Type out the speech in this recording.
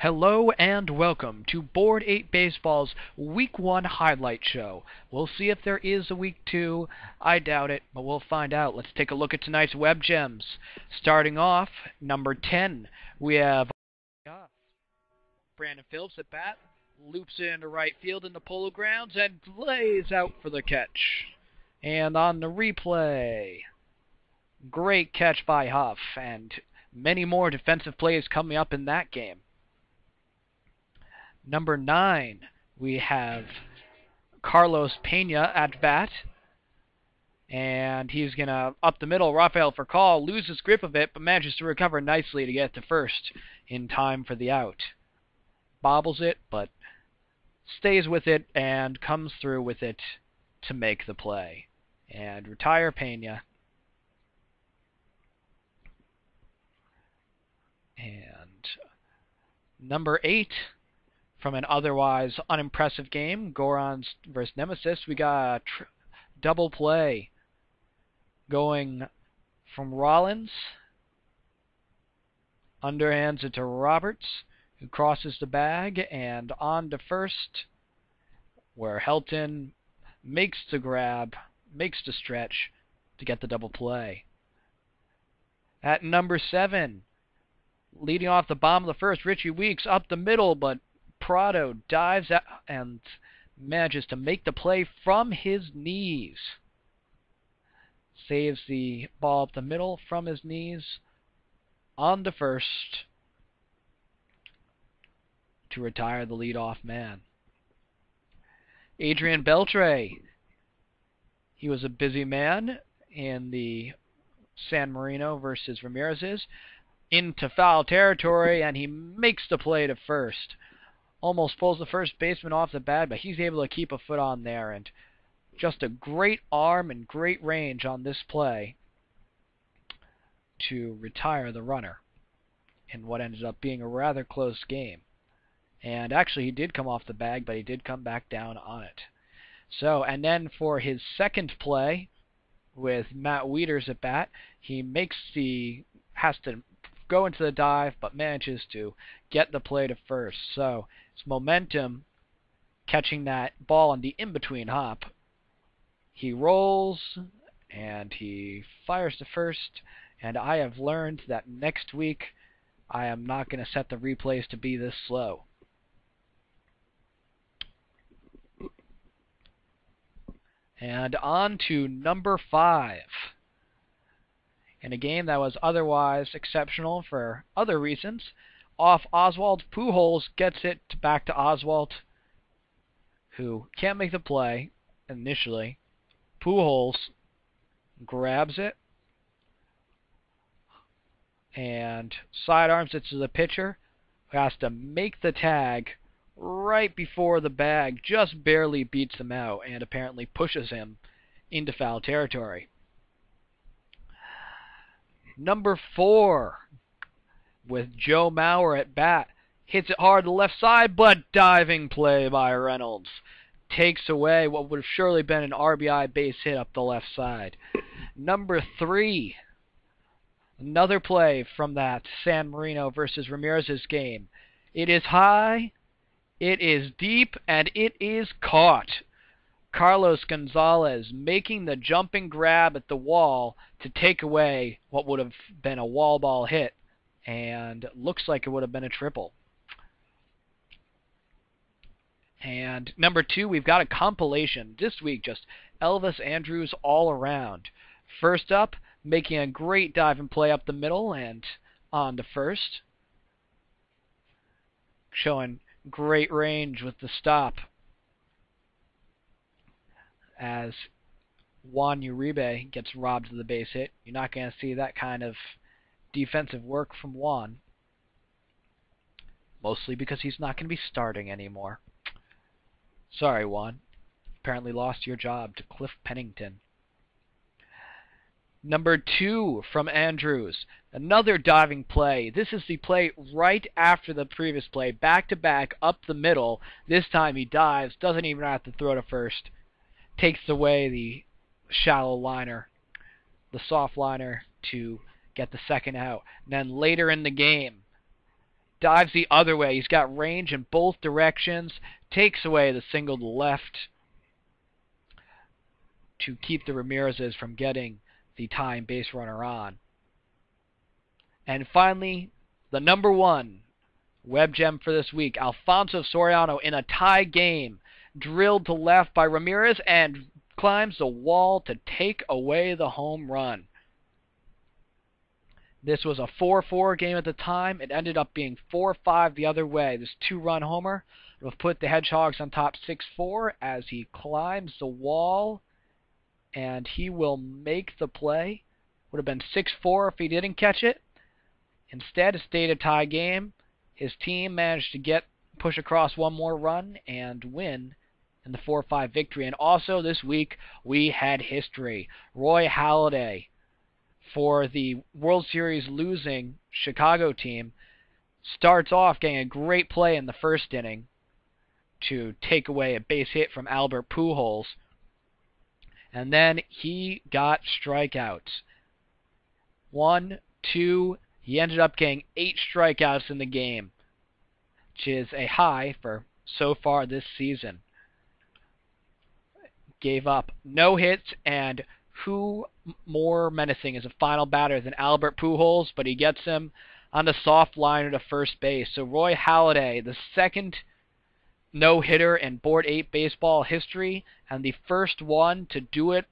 Hello and welcome to Board 8 Baseball's Week 1 Highlight Show. We'll see if there is a Week 2. I doubt it, but we'll find out. Let's take a look at tonight's Webgems. Starting off, number 10, we have Brandon Phillips at bat, loops it into right field in the Polo Grounds, and lays out for the catch. And on the replay, great catch by Huff, and many more defensive plays coming up in that game. Number 9, we have Carlos Pena at bat. And he's going to up the middle. Rafael Furcal loses grip of it, but manages to recover nicely to get to first in time for the out. Bobbles it, but stays with it and comes through with it to make the play. And retire Pena. And number 8. From an otherwise unimpressive game, Gorons versus Nemesis, we got a double play going from Rollins, underhands it to Roberts, who crosses the bag, and on to first, where Helton makes the grab, makes the stretch to get the double play. At number 7, leading off the bottom of the first, Richie Weeks up the middle, but Prado dives out and manages to make the play from his knees. Saves the ball up the middle from his knees on to first to retire the leadoff man. Adrian Beltre, he was a busy man in the San Marino versus Ramirez's, into foul territory, and he makes the play to first. Almost pulls the first baseman off the bat, but he's able to keep a foot on there, and just a great arm and great range on this play to retire the runner in what ended up being a rather close game. And actually he did come off the bag, but he did come back down on it. So, and then for his second play with Matt Wieters at bat, he has to go into the dive, but manages to get the play to first. So it's momentum catching that ball on the in-between hop. He rolls, and he fires to first, and I have learned that next week I am not going to set the replays to be this slow. And on to number 5. In a game that was otherwise exceptional for other reasons, off Oswald, Pujols gets it back to Oswald, who can't make the play initially. Pujols grabs it and sidearms it to the pitcher, who has to make the tag right before the bag just barely beats him out and apparently pushes him into foul territory. Number 4, with Joe Mauer at bat, hits it hard to the left side, but diving play by Reynolds takes away what would have surely been an RBI base hit up the left side. Number 3, another play from that San Marino versus Ramirez's game. It is high, it is deep, and it is caught. Carlos Gonzalez making the jumping grab at the wall to take away what would have been a wall ball hit, and looks like it would have been a triple. And number 2, we've got a compilation this week, just Elvis Andrus all around. First up, making a great dive and play up the middle and on to first, showing great range with the stop as Juan Uribe gets robbed of the base hit. You're not going to see that kind of defensive work from Juan, mostly because he's not going to be starting anymore. Sorry, Juan. Apparently lost your job to Cliff Pennington. Number 2 from Andrews. Another diving play. This is the play right after the previous play. Back-to-back up the middle. This time he dives. Doesn't even have to throw to first. Takes away the shallow liner, the soft liner, to get the second out. And then later in the game, dives the other way. He's got range in both directions, takes away the single to left to keep the Ramirez's from getting the tying base runner on. And finally, the number one web gem for this week, Alfonso Soriano in a tie game, drilled to left by Ramirez and climbs the wall to take away the home run. This was a 4-4 game at the time. It ended up being 4-5 the other way. This 2-run homer will put the Hedgehogs on top 6-4 as he climbs the wall, and he will make the play. Would have been 6-4 if he didn't catch it. Instead, it stayed a tie game. His team managed to push across one more run and win in the 4-5 victory. And also this week, we had history. Roy Halladay, for the World Series losing Chicago team, starts off getting a great play in the first inning to take away a base hit from Albert Pujols. And then he got strikeouts. 1, 2, he ended up getting 8 strikeouts in the game, which is a high for so far this season. Gave up no hits, and who more menacing as a final batter than Albert Pujols, but he gets him on the soft liner to first base. So Roy Halladay, the second no-hitter in Board 8 baseball history, and the first one to do it